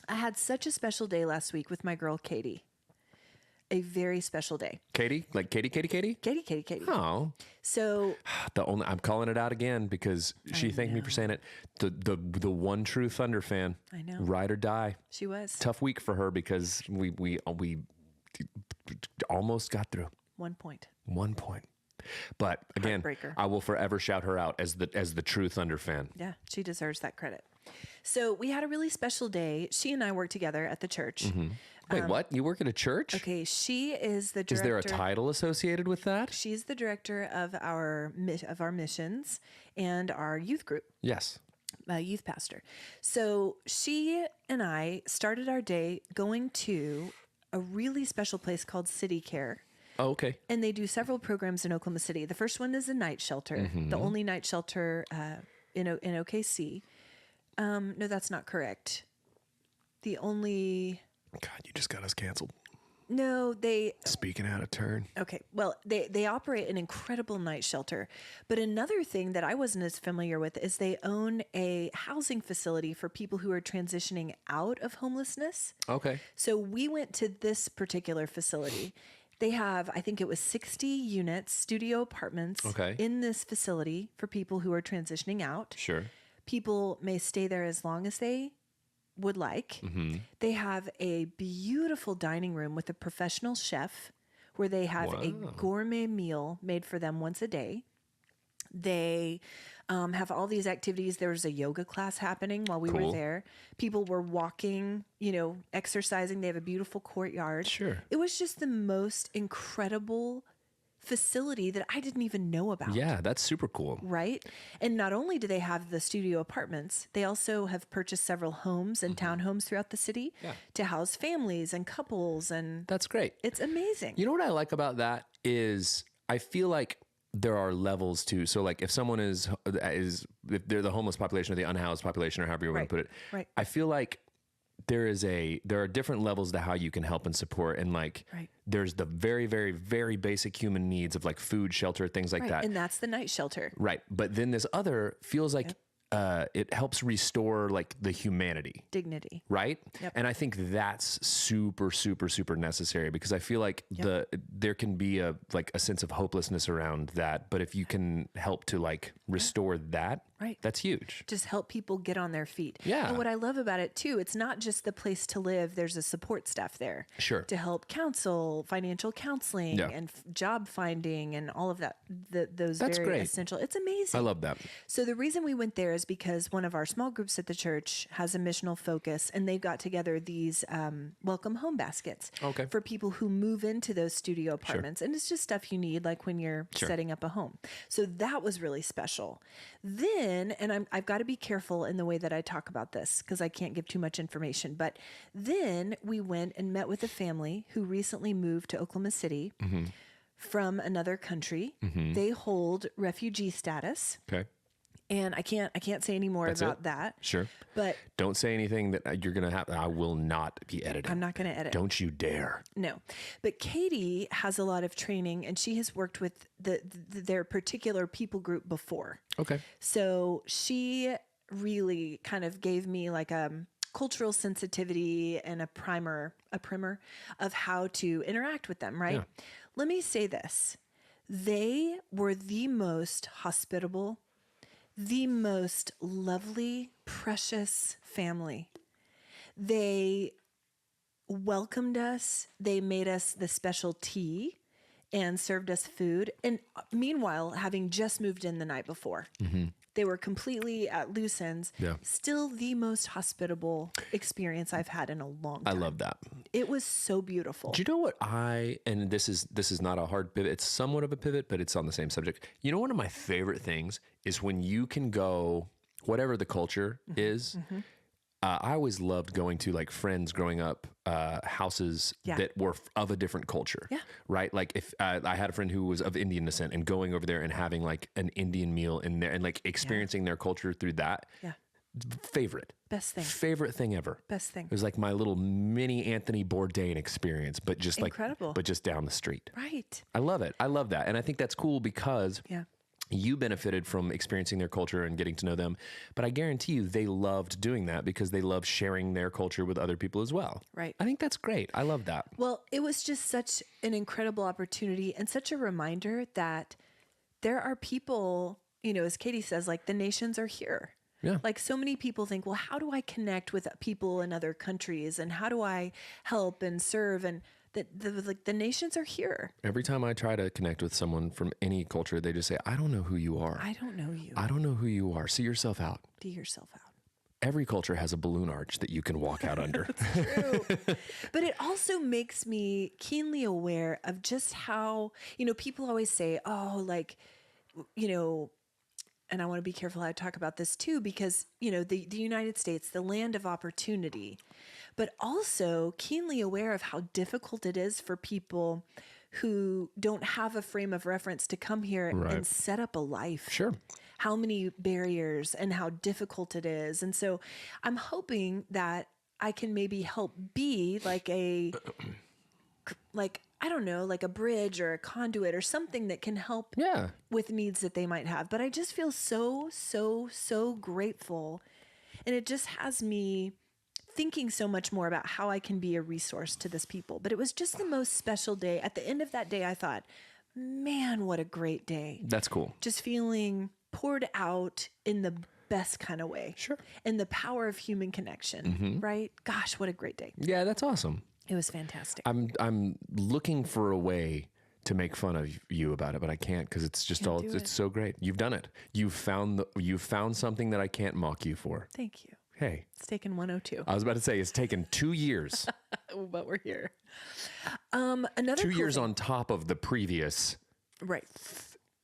I had such a special day last week with my girl, Katie. A very special day. Katie? Like Katie? Katie. Oh. So I'm calling it out again because she thanked me for saying it. The one true Thunder fan. I know. Ride or die. She was. Tough week for her because we almost got through. 1 point. 1 point. But again, I will forever shout her out as the true Thunder fan. Yeah, she deserves that credit. So we had a really special day. She and I work together at the church. Mm-hmm. Wait, what? You work at a church? Okay, she is the director. Is there a title associated with that? She's the director of our missions and our youth group. Yes. Youth pastor. So she and I started our day going to a really special place called City Care. Oh, okay. And they do several programs in Oklahoma City. The first one is a night shelter, the only night shelter in OKC. No, that's not correct. The only... God, you just got us canceled. No, they... Speaking out of turn. Okay. Well, they operate an incredible night shelter. But another thing that I wasn't as familiar with is they own a housing facility for people who are transitioning out of homelessness. Okay. So we went to this particular facility. They have, I think it was 60 units, studio apartments in this facility for people who are transitioning out. Sure. People may stay there as long as they would like. Mm-hmm. They have a beautiful dining room with a professional chef where they have a gourmet meal made for them once a day. They have all these activities. There was a yoga class happening while we were there. People were walking, exercising. They have a beautiful courtyard. Sure. It was just the most incredible facility that I didn't even know about. Yeah, that's super cool. Right? And not only do they have the studio apartments, they also have purchased several homes and townhomes throughout the city to house families and couples. And that's great. It's amazing. You know what I like about that is I feel like there are levels to, so like if someone is if they're the homeless population or the unhoused population or however you want to put it, I feel like there are different levels to how you can help and support. And like, there's the very, very, very basic human needs of like food, shelter, things like that. And that's the night shelter. Right. But then this other feels like it helps restore like the humanity. Dignity. Right. Yep. And I think that's super, super, super necessary because I feel like there can be a sense of hopelessness around that. But if you can help to like restore that, Right. That's huge. Just help people get on their feet. Yeah. And what I love about it too, it's not just the place to live. There's a support staff there. Sure. To help counsel, financial counseling, Yeah. and job finding, and all of that. Those That's very great. essential. It's amazing. I love that. So the reason we went there is because one of our small groups at the church has a missional focus, and they've got together these welcome home baskets Okay. for people who move into those studio apartments. And it's just stuff you need, like when you're Sure. setting up a home. So that was really special. Then, and I've got to be careful in the way that I talk about this because I can't give too much information, but then we went and met with a family who recently moved to Oklahoma City from another country. They hold refugee status. Okay. And I can't say any more That's about it? that. Sure. But Don't say anything that you're going to have. I will not be editing. I'm not going to edit. Don't you dare. No. But Katie has a lot of training, and she has worked with their particular people group before. Okay. So she really kind of gave me like a cultural sensitivity and a primer of how to interact with them, right? Yeah. Let me say this. They were the most hospitable, the most lovely, precious family. They welcomed us. They made us the special tea and served us food. And meanwhile, having just moved in the night before, they were completely at loose ends. Yeah. Still the most hospitable experience I've had in a long I time. love that. It was so beautiful. Do you know what and this is not a hard pivot. It's somewhat of a pivot, but it's on the same subject. You know, one of my favorite things is when you can go, whatever the culture is. I always loved going to like friends growing up, houses Yeah. that were of a different culture, Yeah. right? Like if I had a friend who was of Indian descent and going over there and having like an Indian meal in there and like experiencing their culture through that. Yeah. Favorite thing ever. Best thing. It was like my little mini Anthony Bourdain experience, but just Incredible. but just down the street. Right. I love it. I love that. And I think that's cool because Yeah. you benefited from experiencing their culture and getting to know them. But I guarantee you they loved doing that because they love sharing their culture with other people as well. Right. I think that's great. I love that. Well, it was just such an incredible opportunity and such a reminder that there are people, you know, as Katie says, like the nations are here. Yeah. Like so many people think, well, how do I connect with people in other countries and how do I help and serve? And the nations are here. Every time I try to connect with someone from any culture, they just say, I don't know who you are. I don't know you. I don't know who you are. See yourself out. Do yourself out. Every culture has a balloon arch that you can walk out under. True. But it also makes me keenly aware of just how, you know, people always say, oh, like, you know, and I want to be careful how I talk about this too, because, you know, the United States, the land of opportunity, but also keenly aware of how difficult it is for people who don't have a frame of reference to come here Right. and set up a life. Sure. How many barriers and how difficult it is. And so I'm hoping that I can maybe help be like I don't know, like a bridge or a conduit or something that can help Yeah. with needs that they might have. But I just feel so grateful. And it just has me thinking so much more about how I can be a resource to this people. But it was just the most special day. At the end of that day, I thought, man, what a great day. That's cool. Just feeling poured out in the best kind of way. Sure. And the power of human connection, right? Gosh, what a great day. Yeah, that's awesome. It was fantastic. I'm looking for a way to make fun of you about it, but I can't because it's just Can't do it. it's so great. You've done it. You've found something that I can't mock you for. Thank you. Hey, It's taken 102, I was about to say it's taken 2 years. but we're here. Another 2 cool years thing- on top of the previous Right,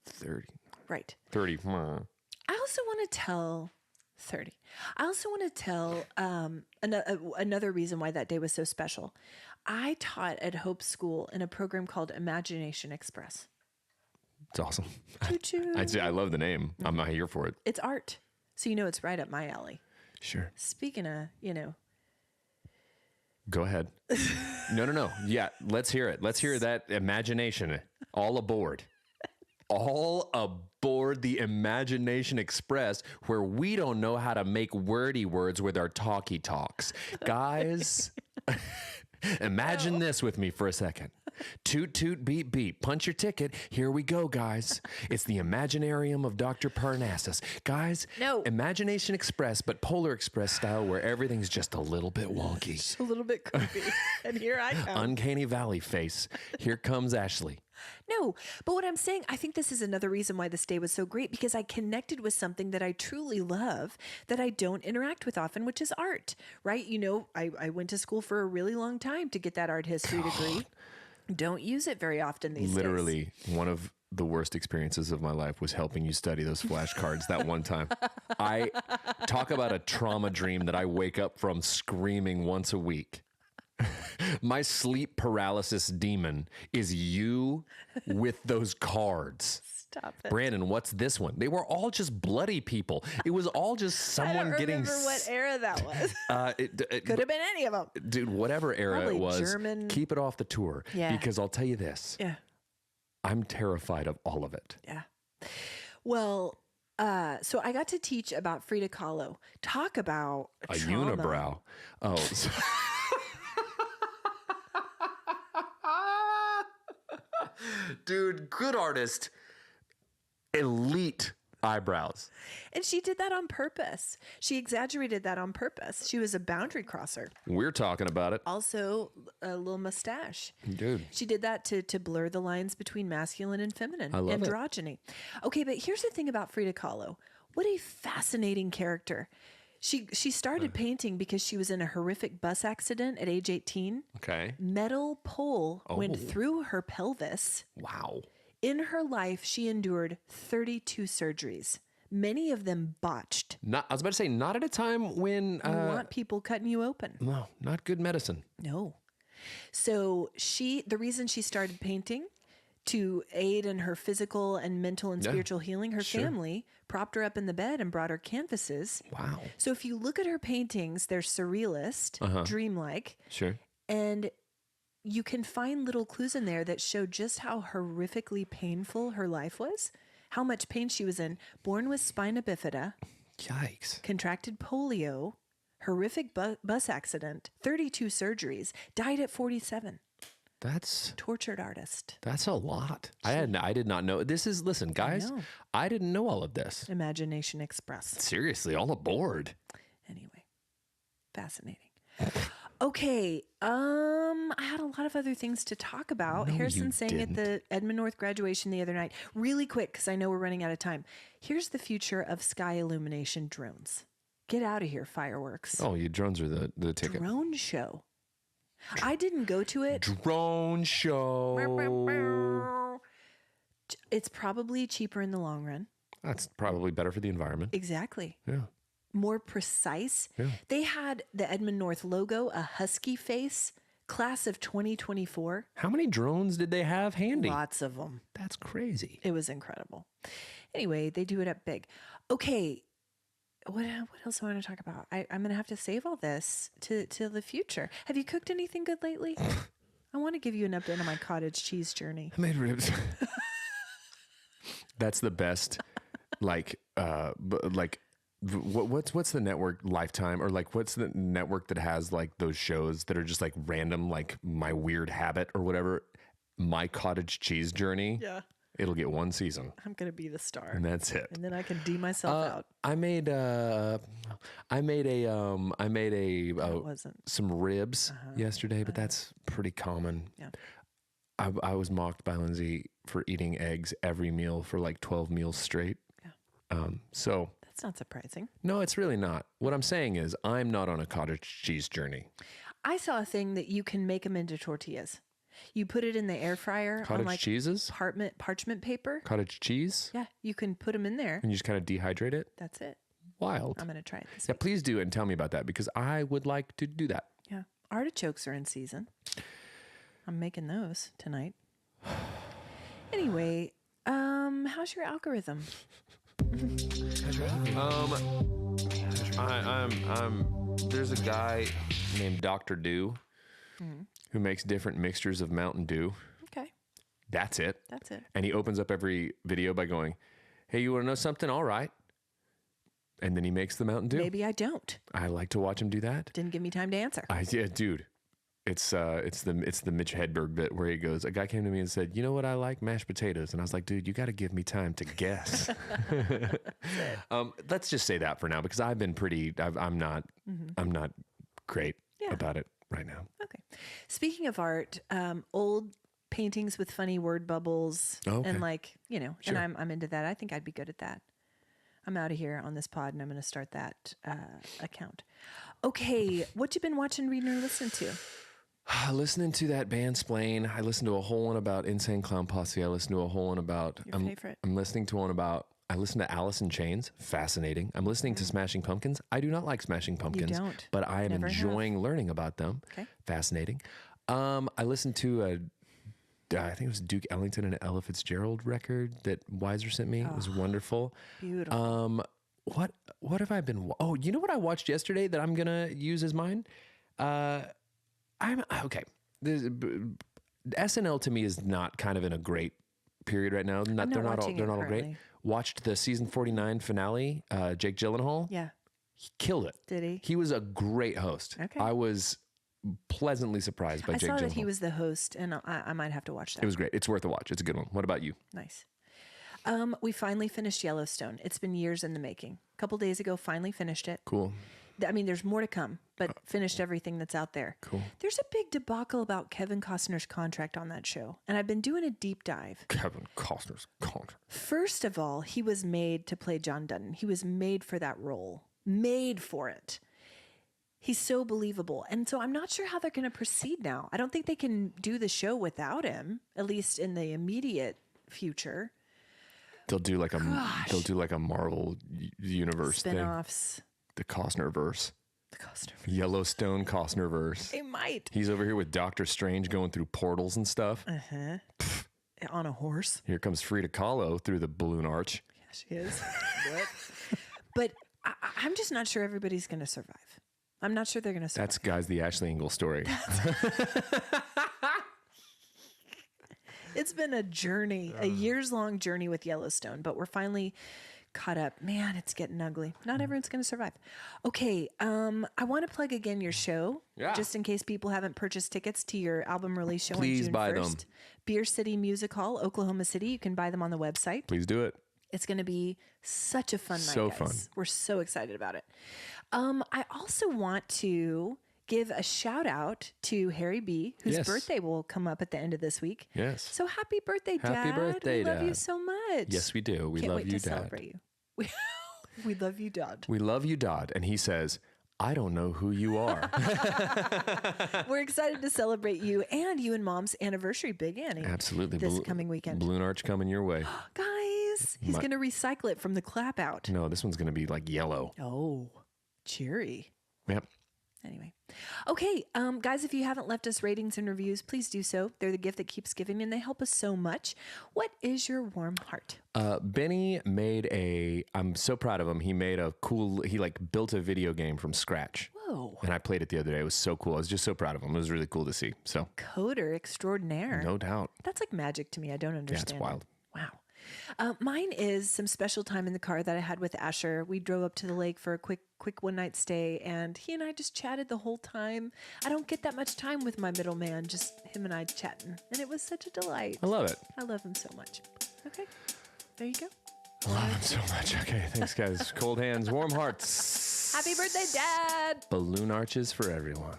30. right. 30. I also want to tell 30. I also want to tell another reason why that day was so special. I taught at Hope School in a program called Imagination Express. It's awesome. Choo-choo. I love the name. I'm not here for it. It's art. So you know it's right up my alley. Sure. Speaking of, you know, Go ahead. No. Yeah, let's hear it. Let's hear that imagination. All aboard. All aboard the Imagination Express, where we don't know how to make wordy words with our talkie talks. Guys, imagine this with me for a second. Toot, toot, beep, beep. Punch your ticket. Here we go, guys. It's the Imaginarium of Dr. Parnassus. Guys, No. Imagination Express, but Polar Express style where everything's just a little bit wonky. It's a little bit creepy. And here I come. Uncanny Valley face. Here comes Ashley. No, but what I'm saying, I think this is another reason why this day was so great, because I connected with something that I truly love that I don't interact with often, which is art, right? You know, I went to school for a really long time to get that art history degree. Don't use it very often these days. Literally, one of the worst experiences of my life was helping you study those flashcards that one time. I talk about a trauma dream that I wake up from screaming once a week. My sleep paralysis demon is you with those cards. Stop it. Brandon, what's this one? They were all just bloody people. It was all just someone getting. I don't remember what era that was. It Could have been any of them. dude, whatever era Probably it was, German. keep it off the tour. Yeah. Because I'll tell you this, Yeah. I'm terrified of all of it. Yeah. Well, so I got to teach about Frida Kahlo. Talk about A trauma. unibrow. Oh. Dude, good artist. Elite eyebrows. And she did that on purpose. She exaggerated that on purpose. She was a boundary crosser. We're talking about it. Also, a little mustache. Dude. She did that to blur the lines between masculine and feminine, I love it. androgyny. Okay, but here's the thing about Frida Kahlo. What a fascinating character. She started painting because she was in a horrific bus accident at age 18. Okay. Metal pole went through her pelvis. Wow. In her life, she endured 32 surgeries, many of them botched. I was about to say, not at a time when. You want people cutting you open. No, not good medicine. No. So the reason she started painting to aid in her physical and mental and spiritual healing, her family propped her up in the bed and brought her canvases. Wow. So if you look at her paintings, they're surrealist, dreamlike, Sure. and you can find little clues in there that show just how horrifically painful her life was, how much pain she was in. Born with spina bifida, Yikes. contracted polio, horrific bus accident, 32 surgeries, died at 47. That's Tortured artist. a lot. I did not know. Listen, guys, know. I didn't know all of this. Imagination Express. Seriously, all aboard. Anyway, fascinating. Okay, I had a lot of other things to talk about. No, Harrison you sang at the Edmund North graduation the other night. Really quick, because I know we're running out of time. Here's the future of sky illumination drones. Get out of here, fireworks. Oh, you drones are the ticket. Drone show. I didn't go to it. Drone show. It's probably cheaper in the long run. That's probably better for the environment. Exactly. Yeah. More precise. Yeah. They had the Edmund North logo, a husky face, class of 2024. How many drones did they have handy? Lots of them. That's crazy. It was incredible. Anyway, they do it up big. Okay. What else do I want to talk about? I'm going to have to save all this to the future. Have you cooked anything good lately? I want to give you an update on my cottage cheese journey. I made ribs. That's the best. What's the network, Lifetime, or like what's the network that has like those shows that are just like random, like My Weird Habit or whatever? My Cottage Cheese Journey. Yeah. It'll get one season, I'm going to be the star. and that's it. And then I can D myself out. I made Wasn't. some ribs yesterday, but that's pretty common. Yeah. I was mocked by Lindsay for eating eggs every meal for like 12 meals straight. Yeah. So That's not surprising. no, it's really not. What I'm saying is I'm not on a cottage cheese journey. I saw a thing that you can make them into tortillas. You put it in the air fryer Cottage on like cheeses? parchment paper. Cottage cheese? Yeah, you can put them in there. And you just kind of dehydrate it? That's it. Wild. I'm going to try it this Yeah, week. please do and tell me about that because I would like to do that. Yeah. Artichokes are in season. I'm making those tonight. Anyway, how's your algorithm? There's a guy named Dr. Dew who makes different mixtures of Mountain Dew. Okay, That's it. that's it. And he opens up every video by going, "Hey, you want to know something? All right." And then he makes the Mountain Dew. Maybe I don't. I like to watch him do that. Didn't give me time to answer. Yeah, dude. It's the Mitch Hedberg bit where he goes, a guy came to me and said, you know what I like? Mashed potatoes. And I was like, dude, you got to give me time to guess. Let's just say that for now, because I've been I'm not great about it right now. Okay. Speaking of art, old paintings with funny word bubbles and Sure. and I'm into that. I think I'd be good at that. I'm out of here on this pod and I'm going to start that account. Okay. What you been watching, reading, or listening to? Listening to that band Splain. I listened to a whole one about Insane Clown Posse. I listened to a whole one about... Your favorite. I'm listening to one about... I listened to Alice in Chains. Fascinating. I'm listening to Smashing Pumpkins. I do not like Smashing Pumpkins. You don't. But I am Never enjoying learning about them. Okay. Fascinating. I listened to I think it was Duke Ellington and Ella Fitzgerald record that Weiser sent me. It was wonderful. Beautiful. What have I been... Oh, you know what I watched yesterday that I'm going to use as mine? I'm okay. SNL to me is not kind of in a great period right now. They're not all great. Watched the season 49 finale. Jake Gyllenhaal. Yeah. He killed it. Did he? He was a great host. Okay. I was pleasantly surprised by Jake Gyllenhaal. I saw that he was the host, and I might have to watch that. It was great. It's worth a watch. It's a good one. What about you? Nice. We finally finished Yellowstone. It's been years in the making. A couple days ago, finally finished it. Cool. I mean, there's more to come, but finished everything that's out there. Cool. There's a big debacle about Kevin Costner's contract on that show, and I've been doing a deep dive. Kevin Costner's contract. First of all, he was made to play John Dutton. He was made for that role, made for it. He's so believable. And so I'm not sure how they're going to proceed now. I don't think they can do the show without him, at least in the immediate future. They'll do like a Marvel universe Spin-offs. thing. The Costner-verse. The Costner. Yellowstone Costner-verse. They might. He's over here with Doctor Strange going through portals and stuff. Uh-huh. On a horse. Here comes Frida Kahlo through the balloon arch. Yeah, she is. But I'm just not sure everybody's going to survive. I'm not sure they're going to survive. That's, guys, the Ashley Engle story. It's been a journey, a years-long journey with Yellowstone, but we're finally caught up. Man, it's getting ugly. Not everyone's going to survive. Okay, I want to plug again your show, just in case people haven't purchased tickets to your album release show Please on June buy 1st. them. Beer City Music Hall, Oklahoma City. You can buy them on the website. Please do it. It's going to be such a fun night, So guys. fun. We're so excited about it. I also want to give a shout out to Harry B, whose birthday will come up at the end of this week. Yes. So happy birthday, Dad. Happy birthday, we love Dad. you so much. Yes, we do. We Can't love wait you, to Dad. celebrate you. We love you, Dad. We love you, Dad. And he says, I don't know who you are. We're excited to celebrate you and you and Mom's anniversary, Big Annie. Absolutely. This coming weekend. Balloon arch coming your way. Guys, he's going to recycle it from the clap out. No, this one's going to be like yellow. Oh, cheery. Yep. Anyway. Okay, guys, if you haven't left us ratings and reviews, please do so. They're the gift that keeps giving and they help us so much. What is your warm heart? Benny made I'm so proud of him. He made he built a video game from scratch. Whoa. And I played it the other day. It was so cool. I was just so proud of him. It was really cool to see. So Coder extraordinaire. no doubt. That's like magic to me. I don't understand. Yeah, it's wild. Wow. Mine is some special time in the car that I had with Asher. We drove up to the lake for a quick one night stay, and he and I just chatted the whole time. I don't get that much time with my middleman, just him and I chatting, and it was such a delight. I love it. I love him so much. Okay, there you go. I love him so much. Okay, thanks, guys. Cold hands, warm hearts. Happy birthday, Dad. Balloon arches for everyone.